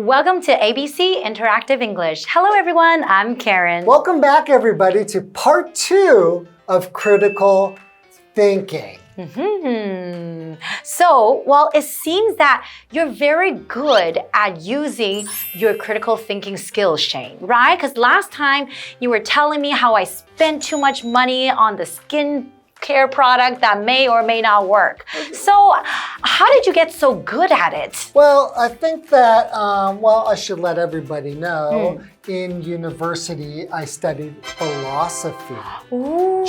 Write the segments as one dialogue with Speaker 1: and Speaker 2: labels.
Speaker 1: Welcome to ABC Interactive English. Hello everyone, I'm Karen.
Speaker 2: Welcome back everybody to part 2 of critical thinking.
Speaker 1: So, well, it seems that you're very good at using your critical thinking skills, Shane, right? Because last time you were telling me how I spent too much money on the skin care product that may or may not work. So, how did you get so good at it?
Speaker 2: Well, I think that, I should let everybody know, in university, I studied philosophy.
Speaker 1: Ooh,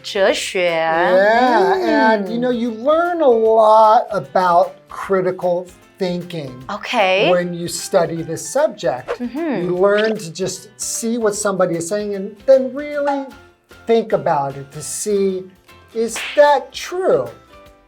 Speaker 2: 哲学. Yeah, and you learn a lot about critical thinking.
Speaker 1: Okay.
Speaker 2: When you study this subject. You learn to just see what somebody is saying and then really think about it to see, is that true?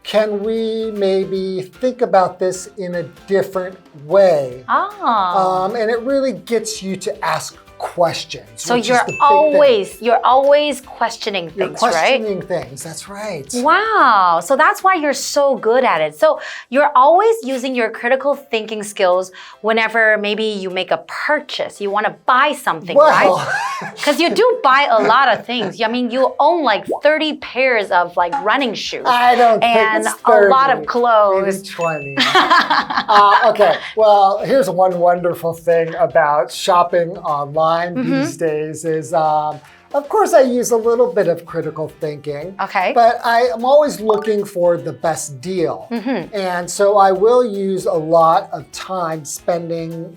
Speaker 2: Can we maybe think about this in a different way? And it really gets you to ask questions.
Speaker 1: So you're always questioning things,
Speaker 2: You're questioning things, that's right.
Speaker 1: Wow, so that's why you're so good at it. So you're always using your critical thinking skills whenever maybe you make a purchase, you want to buy something, right? Because you do buy a lot of things. I mean, you own like 30 pairs of like running shoes.
Speaker 2: I don't think it's 30.
Speaker 1: And a lot of clothes.
Speaker 2: Maybe 20. Okay, well, here's one wonderful thing about shopping online these days is, of course, I use a little bit of critical thinking.
Speaker 1: Okay.
Speaker 2: But I am always looking for the best deal. And so I will use a lot of time spending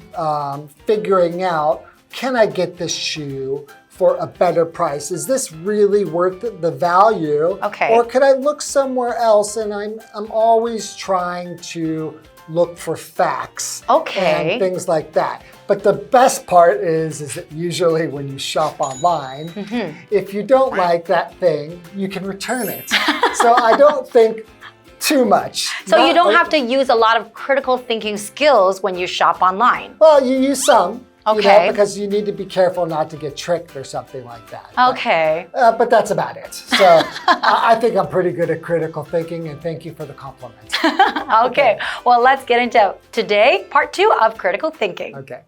Speaker 2: figuring out, can I get this shoe for a better price? Is this really worth the value?
Speaker 1: Okay.
Speaker 2: Or could I look somewhere else? And I'm always trying to look for facts and things like that. But the best part is that usually when you shop online, if you don't like that thing, you can return it. So I don't think too much.
Speaker 1: So you don't have to use a lot of critical thinking skills when you shop online.
Speaker 2: Well, you use some.
Speaker 1: Okay.
Speaker 2: Because you need to be careful not to get tricked or something like that.
Speaker 1: Okay.
Speaker 2: But that's about it. So I think I'm pretty good at critical thinking, and thank you for the compliment.
Speaker 1: Okay. Well, let's get into today, part 2 of critical thinking.
Speaker 2: Okay.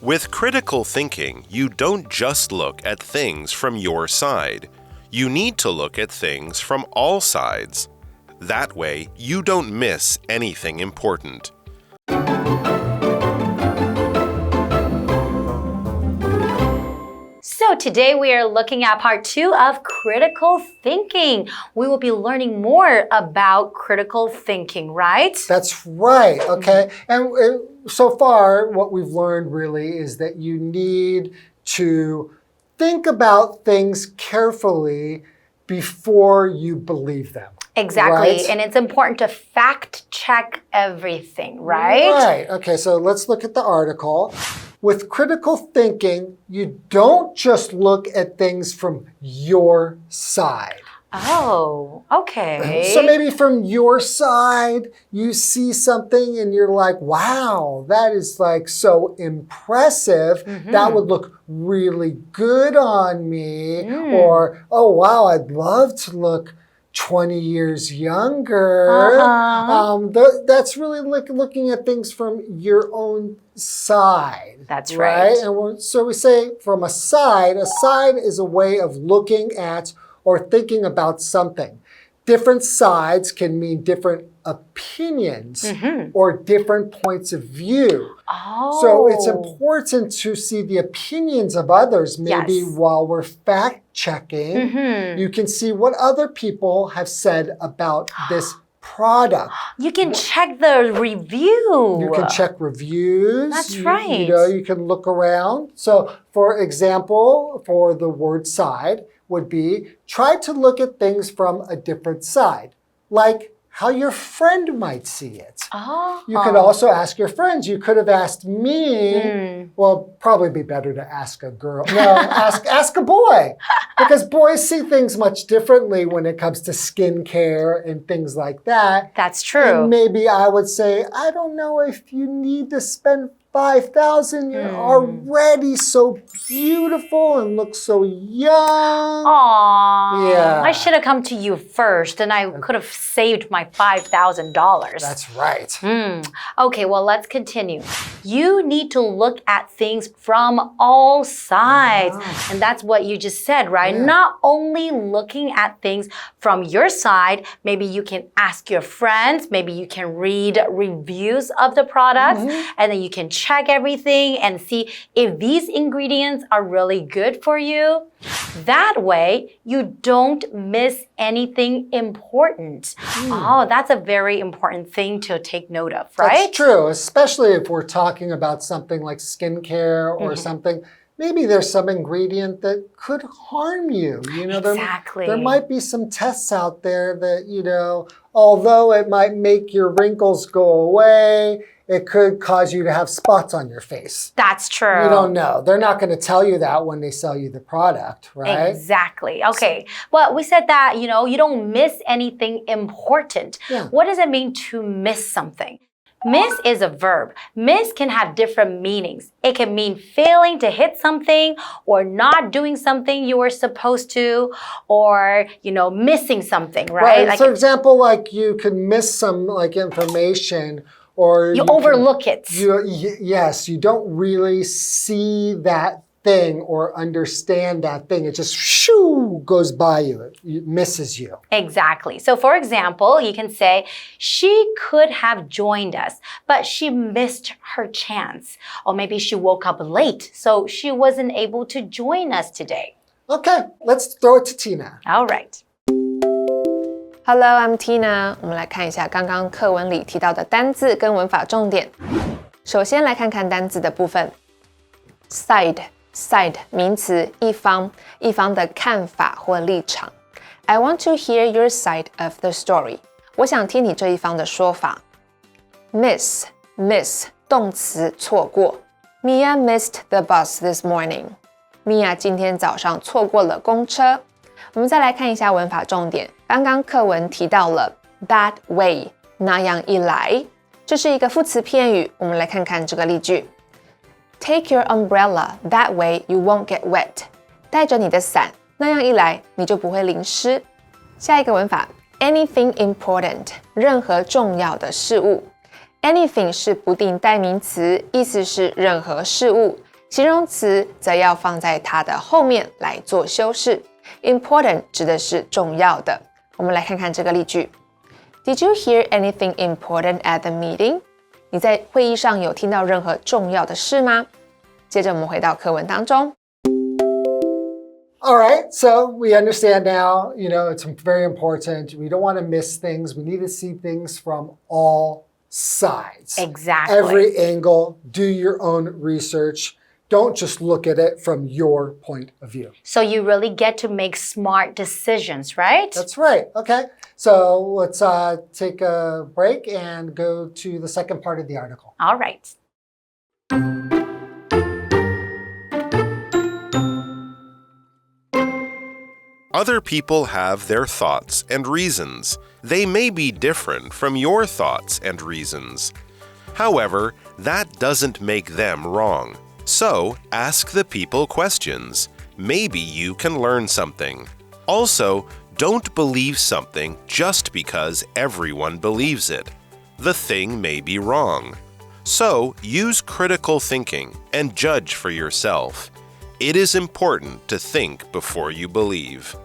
Speaker 3: With critical thinking, you don't just look at things from your side. You need to look at things from all sides. That way, you don't miss anything important.
Speaker 1: So today we are looking at part 2 of critical thinking. We will be learning more about critical thinking, right?
Speaker 2: That's right, okay. And so far, what we've learned really is that you need to think about things carefully before you believe them.
Speaker 1: Exactly,
Speaker 2: right?
Speaker 1: And it's important to fact check everything, right?
Speaker 2: Right, okay, so let's look at the article. With critical thinking, you don't just look at things from your side.
Speaker 1: Oh, okay.
Speaker 2: So maybe from your side, you see something and you're like, wow, that is like so impressive. That would look really good on me. Or, oh, wow, I'd love to look 20 years younger. That's really like looking at things from your own side.
Speaker 1: That's right.
Speaker 2: And so we say from a side is a way of looking at or thinking about something. Different sides can mean different opinions or different points of view. So it's important to see the opinions of others maybe while we're fact checking. You can see what other people have said about this product.
Speaker 1: You can check the review.
Speaker 2: You can check reviews.
Speaker 1: That's right.
Speaker 2: You can look around. So for example, for the word side would be try to look at things from a different side, like how your friend might see it. You could also ask your friends. You could have asked me. Well, probably be better to ask a girl. No, ask a boy. Because boys see things much differently when it comes to skincare and things like that.
Speaker 1: That's true.
Speaker 2: And maybe I would say, I don't know if you need to spend 5,000, you're already so beautiful and look so young.
Speaker 1: Aww.
Speaker 2: Yeah.
Speaker 1: I should have come to you first and I could have saved my $5,000.
Speaker 2: That's right.
Speaker 1: Okay, well, let's continue. You need to look at things from all sides. And that's what you just said, right?
Speaker 2: Yeah.
Speaker 1: Not only looking at things from your side, maybe you can ask your friends, maybe you can read reviews of the products, and then you can check everything and see if these ingredients are really good for you. That way, you don't miss anything important. Oh, that's a very important thing to take note of, right?
Speaker 2: That's true, especially if we're talking about something like skincare or something. Maybe there's some ingredient that could harm you. You know,
Speaker 1: Exactly.
Speaker 2: there might be some tests out there that, you know, although it might make your wrinkles go away, it could cause you to have spots on your face.
Speaker 1: That's true.
Speaker 2: You don't know. They're not going to tell you that when they sell you the product, right?
Speaker 1: Exactly. Okay. Well, we said that, you know, you don't miss anything important.
Speaker 2: Yeah.
Speaker 1: What does it mean to miss something? Miss is a verb. Miss can have different meanings. It can mean failing to hit something or not doing something you were supposed to or, you know, missing something, right? Like
Speaker 2: For example, like you could miss some like information or
Speaker 1: you overlook it.
Speaker 2: Yes, you don't really see that thing or understand that thing. It just shoo goes by you. It misses you.
Speaker 1: Exactly. So for example, you can say, she could have joined us, but she missed her chance. Or maybe she woke up late, so she wasn't able to join us today.
Speaker 2: Okay, let's throw it to Tina.
Speaker 1: All right.
Speaker 4: Hello, I'm Tina. 我们来看一下刚刚课文里提到的单字跟文法重点。首先来看看单字的部分。Side 名词，一方，一方的看法或立场。I want to hear your side of the story. 我想听你这一方的说法。Miss 动词，错过。Mia missed the bus this morning. Mia 今天早上错过了公车。我们再来看一下文法重点。刚刚课文提到了 that way 那样一来，这是一个副词片语。我们来看看这个例句。Take your umbrella, that way you won't get wet. 带着你的伞，那样一来你就不会淋湿。下一个文法 anything important 任何重要的事物。Anything 是不定代名词，意思是任何事物。形容词则要放在它的后面来做修饰。Important 指的是重要的。我们来看看这个例句。Did you hear anything important at the meeting? 你在会议上有听到任何重要的事吗？接着我们回到课文当中。
Speaker 2: All right, so we understand now, you know, it's very important. We don't want to miss things. We need to see things from all sides.
Speaker 1: Exactly.
Speaker 2: Every angle, do your own research. Don't just look at it from your point of view.
Speaker 1: So you really get to make smart decisions, right?
Speaker 2: That's right. Okay, so let's take a break and go to the second part of the article.
Speaker 1: All right.
Speaker 3: Other people have their thoughts and reasons. They may be different from your thoughts and reasons. However, that doesn't make them wrong. So, ask the people questions. Maybe you can learn something. Also, don't believe something just because everyone believes it. The thing may be wrong. So, use critical thinking and judge for yourself. It is important to think before you believe.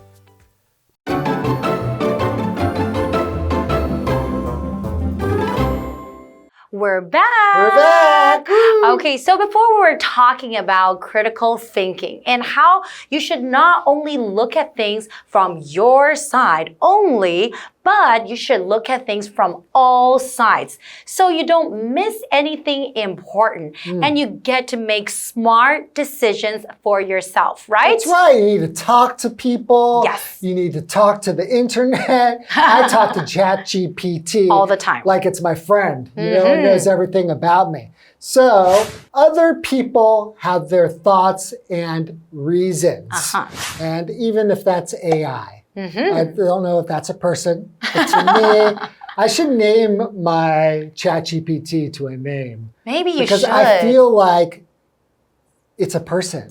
Speaker 1: We're back.
Speaker 2: We're back. Woo.
Speaker 1: Okay, so before we were talking about critical thinking and how you should not only look at things from your side only, but you should look at things from all sides so you don't miss anything important and you get to make smart decisions for yourself, right?
Speaker 2: That's right. You need to talk to people.
Speaker 1: Yes.
Speaker 2: You need to talk to the internet. I talk to ChatGPT
Speaker 1: all the time.
Speaker 2: Like it's my friend. You know, it knows everything about me. So other people have their thoughts and reasons. And even if that's AI. I don't know if that's a person, but to me, I should name my ChatGPT to a name.
Speaker 1: Maybe you
Speaker 2: because
Speaker 1: should.
Speaker 2: I feel like it's a person.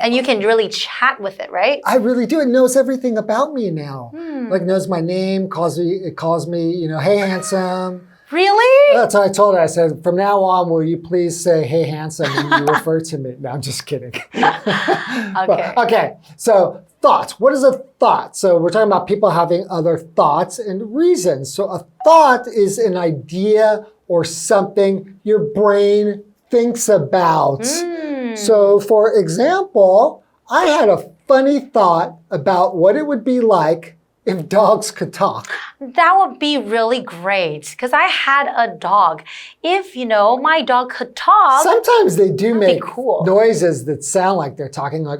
Speaker 1: And you can really chat with it, right?
Speaker 2: I really do. It knows everything about me now. Like knows my name, it calls me, hey, handsome.
Speaker 1: Really?
Speaker 2: That's what I told her. I said, from now on, will you please say, hey, handsome, when you refer to me? No, I'm just kidding. Okay, so thoughts. What is a thought? So we're talking about people having other thoughts and reasons. So a thought is an idea or something your brain thinks about. So for example, I had a funny thought about what it would be like if dogs could talk.
Speaker 1: That would be really great because I had a dog. If, my dog could talk.
Speaker 2: Sometimes they do make
Speaker 1: cool.
Speaker 2: noises that sound like they're talking like,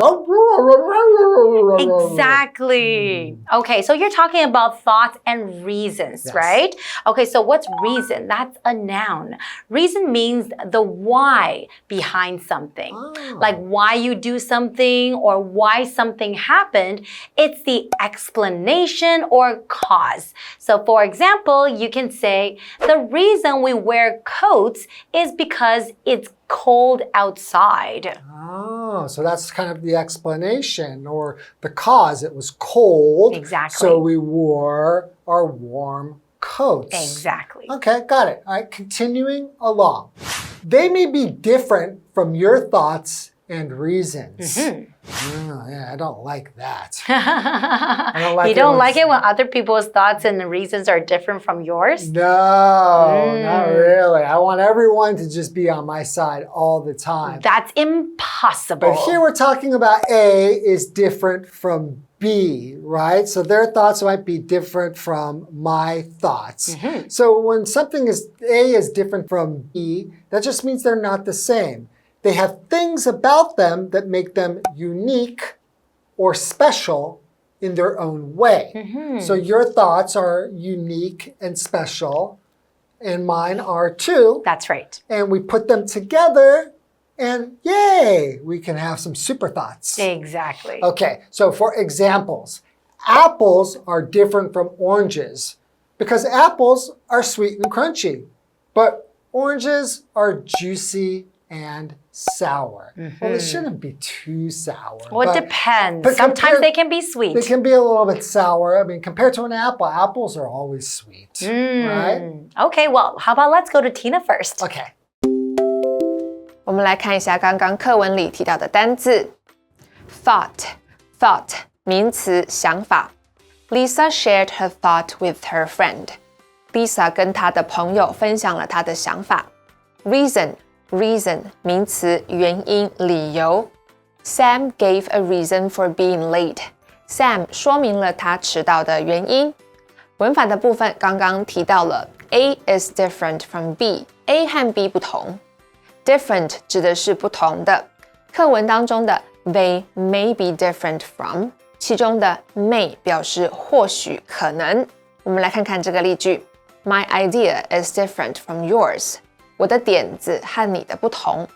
Speaker 1: Exactly. Okay, so you're talking about thoughts and reasons, right? Okay, so what's reason? That's a noun. Reason means the why behind something. Like why you do something or why something happened. It's the explanation or cause. So for example, you can say, the reason we wear coats is because it's cold outside.
Speaker 2: Oh, so that's kind of the explanation or the cause. It was cold.
Speaker 1: Exactly.
Speaker 2: So we wore our warm coats.
Speaker 1: Exactly.
Speaker 2: Okay, got it. All right, continuing along. They may be different from your thoughts and reasons. Oh, yeah, I don't like that. I don't like
Speaker 1: you don't like it when other people's thoughts and reasons are different from yours?
Speaker 2: No, not really. I want everyone to just be on my side all the time.
Speaker 1: That's impossible.
Speaker 2: But here we're talking about A is different from B, right? So their thoughts might be different from my thoughts. So when something is A is different from B, that just means they're not the same. They have things about them that make them unique or special in their own way. So your thoughts are unique and special, and mine are too.
Speaker 1: That's right.
Speaker 2: And we put them together, and yay, we can have some super thoughts.
Speaker 1: Exactly.
Speaker 2: Okay, so for examples, apples are different from oranges because apples are sweet and crunchy, but oranges are juicy and sour. Well, it shouldn't be too sour.
Speaker 1: Well, it depends.
Speaker 2: but
Speaker 1: Sometimes they can be sweet.
Speaker 2: They can be a little bit sour. I mean, compared to an apple, apples are always sweet, right?
Speaker 1: Okay, well, how about let's go to Tina first.
Speaker 2: Okay.
Speaker 4: 我们来看一下刚刚课文里提到的单字 thought 名词想法 Lisa shared her thought with her friend. Lisa 跟她的朋友分享了她的想法 reason 名词原因理由 Sam gave a reason for being late. Sam 说明了他迟到的原因。文法的部分刚刚提到了 A is different from B. A 和 B 不同。Different 指的是不同的。课文当中的 They may be different from 其中的 may 表示或许可能。我们来看看这个例句 My idea is different from yours. 我的点子和你的不同。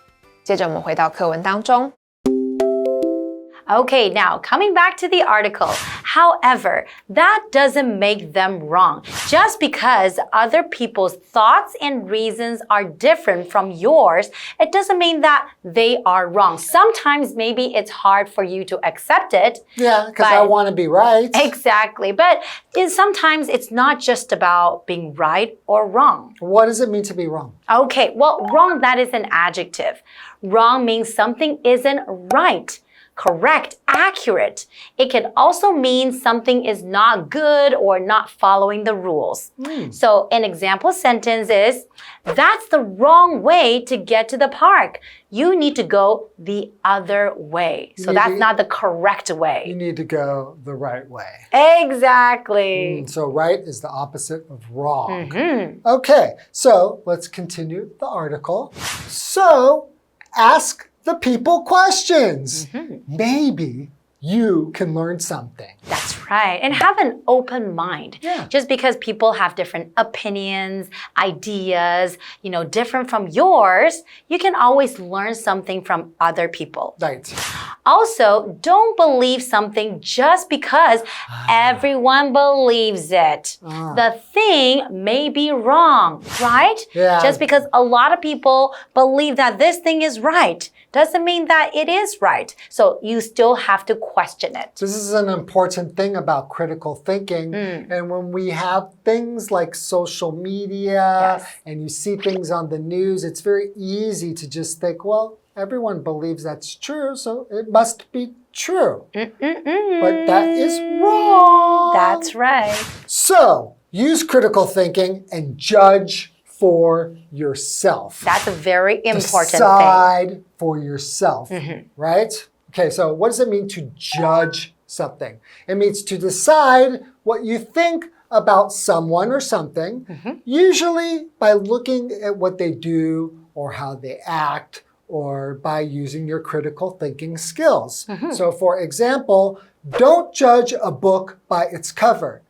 Speaker 4: 接着我们回到课文当中。
Speaker 1: Okay, now coming back to the article. However, that doesn't make them wrong. Just because other people's thoughts and reasons are different from yours, it doesn't mean that they are wrong. Sometimes maybe it's hard for you to accept it.
Speaker 2: Yeah, because I want to be right.
Speaker 1: Exactly. But sometimes it's not just about being right or wrong.
Speaker 2: What does it mean to be wrong?
Speaker 1: Okay, well, wrong, that is an adjective. Wrong means something isn't right. Correct, accurate. It can also mean something is not good or not following the rules. So an example sentence is, that's the wrong way to get to the park. You need to go the other way. So that's not the correct way.
Speaker 2: You need to go the right way.
Speaker 1: Exactly.
Speaker 2: So right is the opposite of wrong. Okay, so let's continue the article. So ask the people questions. Maybe you can learn something.
Speaker 1: That's right. And have an open mind.
Speaker 2: Yeah.
Speaker 1: Just because people have different opinions, ideas, different from yours, you can always learn something from other people.
Speaker 2: Right.
Speaker 1: Also, don't believe something just because everyone believes it. The thing may be wrong, right?
Speaker 2: Yeah.
Speaker 1: Just because a lot of people believe that this thing is right doesn't mean that it is right. So you still have to question it.
Speaker 2: This is an important thing about critical thinking. And when we have things like social media and you see things on the news, it's very easy to just think, well, everyone believes that's true, so it must be true. But that is wrong.
Speaker 1: That's right.
Speaker 2: So use critical thinking and judge for yourself.
Speaker 1: That's a very important
Speaker 2: Decide
Speaker 1: thing.
Speaker 2: for yourself, right? Okay, so what does it mean to judge something? It means to decide what you think about someone or something, usually by looking at what they do or how they act, or by using your critical thinking skills. So for example, don't judge a book by its cover.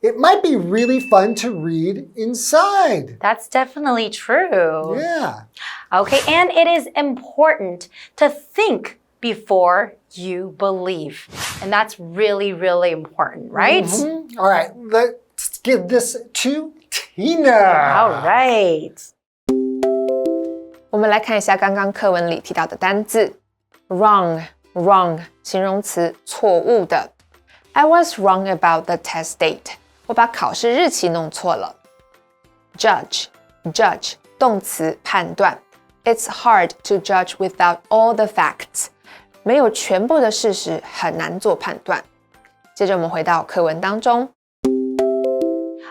Speaker 2: It might be really fun to read inside.
Speaker 1: That's definitely true.
Speaker 2: Yeah.
Speaker 1: Okay, and it is important to think before you believe. And that's really, really important, right?
Speaker 2: All right, let's give this to Tina.
Speaker 1: All right.
Speaker 4: 我们来看一下刚刚课文里提到的单字 wrong 形容词错误的 I was wrong about the test date 我把考试日期弄错了 judge 动词判断 It's hard to judge without all the facts 没有全部的事实很难做判断接着我们回到课文当中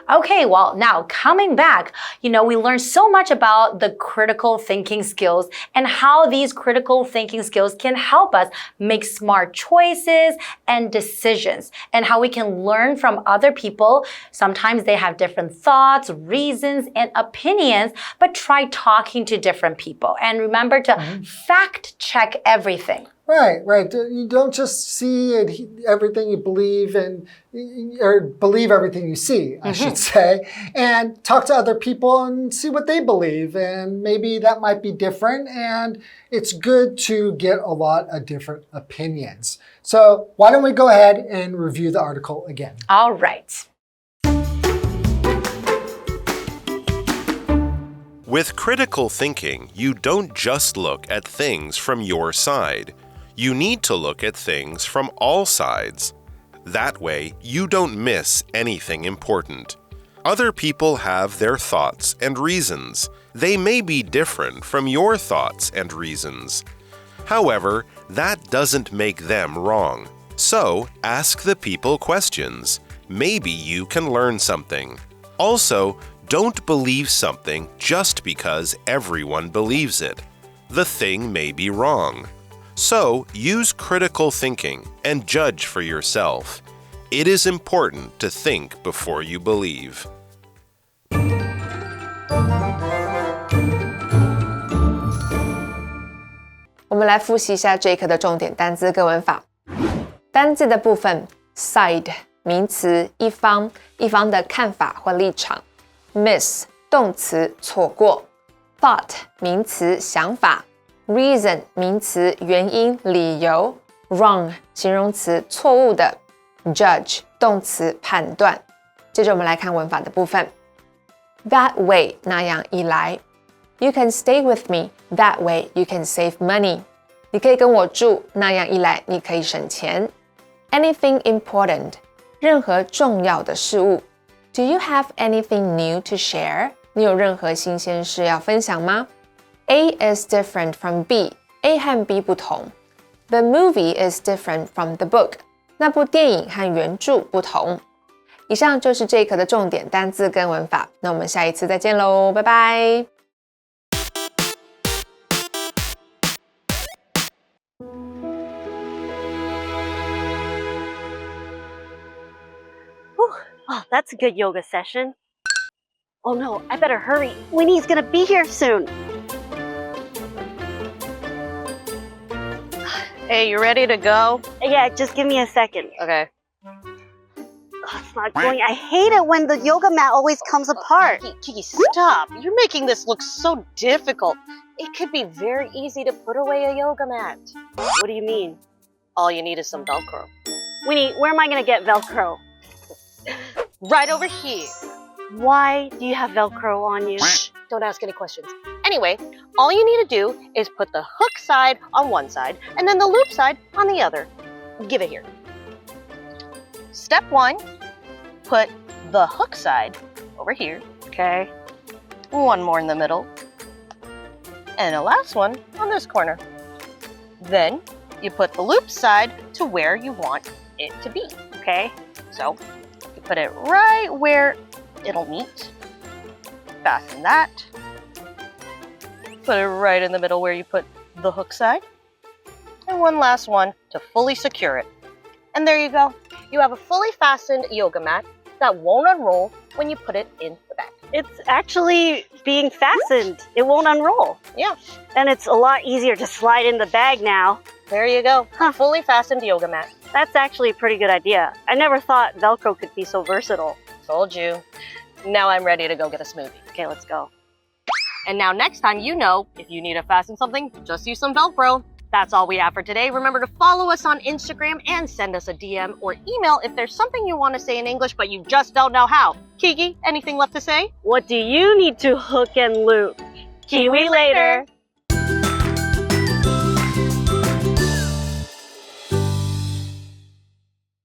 Speaker 1: Okay, well, now coming back, we learned so much about the critical thinking skills and how these critical thinking skills can help us make smart choices and decisions and how we can learn from other people. Sometimes they have different thoughts, reasons, and opinions, but try talking to different people. And remember to fact check everything.
Speaker 2: Right. You don't just see everything you believe or believe everything you see, I should say, and talk to other people and see what they believe. And maybe that might be different. And it's good to get a lot of different opinions. So why don't we go ahead and review the article again?
Speaker 1: All right.
Speaker 3: With critical thinking, you don't just look at things from your side. You need to look at things from all sides. That way, you don't miss anything important. Other people have their thoughts and reasons. They may be different from your thoughts and reasons. However, that doesn't make them wrong. So, ask the people questions. Maybe you can learn something. Also, don't believe something just because everyone believes it. The thing may be wrong. So, use critical thinking and judge for yourself. It is important to think before you believe.
Speaker 4: 我们来复习一下这一课的重点单字跟文法。单字的部分 side 名词一方的看法或立场 miss 动词错过 thought 名词想法Reason 名词原因理由 Wrong 形容词错误的 Judge 动词判断接着我们来看文法的部分 That way 那样一来 You can stay with me That way you can save money 你可以跟我住那样一来你可以省钱 Anything important 任何重要的事物 Do you have anything new to share 你有任何新鲜事要分享吗A is different from B. A 和 B 不同。The movie is different from the book. 那部电影和原著不同。以上就是这一课的重点单字跟文法。那我们下一次再见喽，拜拜。
Speaker 5: Oh, that's a good yoga session. Oh no, I better hurry. Winnie's gonna be here soon.
Speaker 6: Hey, you ready to go?
Speaker 5: Yeah, just give me a second.
Speaker 6: Okay.
Speaker 5: Oh, it's not going. I hate it when the yoga mat always comes apart.
Speaker 6: Kiki, stop. You're making this look so difficult. It could be very easy to put away a yoga mat.
Speaker 5: What do you mean?
Speaker 6: All you need is some Velcro.
Speaker 5: Winnie, where am I going to get Velcro?
Speaker 6: Right over here.
Speaker 5: Why do you have Velcro on you?
Speaker 6: Shh, don't ask any questions. Anyway, all you need to do is put the hook side on one side and then the loop side on the other. Give it here. Step 1, put the hook side over here.
Speaker 5: Okay.
Speaker 6: One more in the middle. And a last one on this corner. Then you put the loop side to where you want it to be.
Speaker 5: Okay.
Speaker 6: So you put it right where it'll meet. Fasten that. Put it right in the middle where you put the hook side. And one last one to fully secure it. And there you go. You have a fully fastened yoga mat that won't unroll when you put it in the bag.
Speaker 5: It's actually being fastened. It won't unroll.
Speaker 6: Yeah,
Speaker 5: And it's a lot easier to slide in the bag now.
Speaker 6: there you go. Fully fastened yoga mat.
Speaker 5: That's actually a pretty good idea. I never thought Velcro could be so versatile.
Speaker 6: Told you. Now I'm ready to go get a smoothie.
Speaker 5: Okay, let's go.
Speaker 6: And now next time you know, if you need to fasten something, just use some Velcro. That's all we have for today. Remember to follow us on Instagram and send us a DM or email if there's something you want to say in English but you just don't know how. Kiki, anything left to say?
Speaker 5: What do you need to hook and loop?
Speaker 6: Kiwi later.